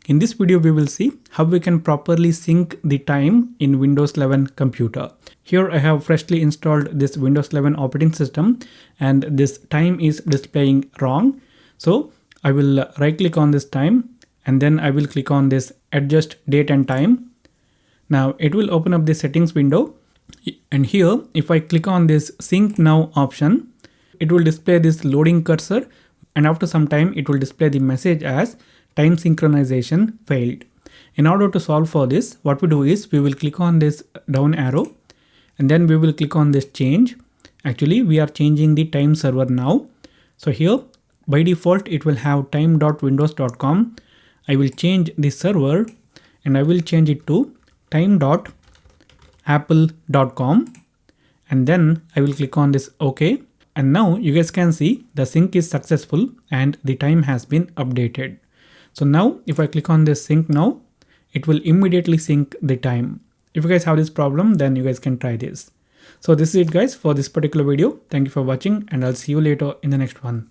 In this video, we will see how we can properly sync the time in Windows 11 computer. Here I have freshly installed this Windows 11 operating system and this time is displaying wrong. So I will right click on this time and then I will click on this adjust date and time. Now it will open up the settings window, and here if I click on this sync now option, it will display this loading cursor, and after some time it will display the message as time synchronization failed. In order to solve for this, what we do is we will click on this down arrow and then we will click on this change. Actually we are changing the time server now. So here by default it will have time.windows.com. I will change the server and I will change it to time.apple.com, and then I will click on this OK. And now you guys can see the sync is successful and the time has been updated. So now if I click on this sync now, it will immediately sync the time. If you guys have this problem, then you guys can try this. So this is it guys for this particular video. Thank you for watching and I'll see you later in the next one.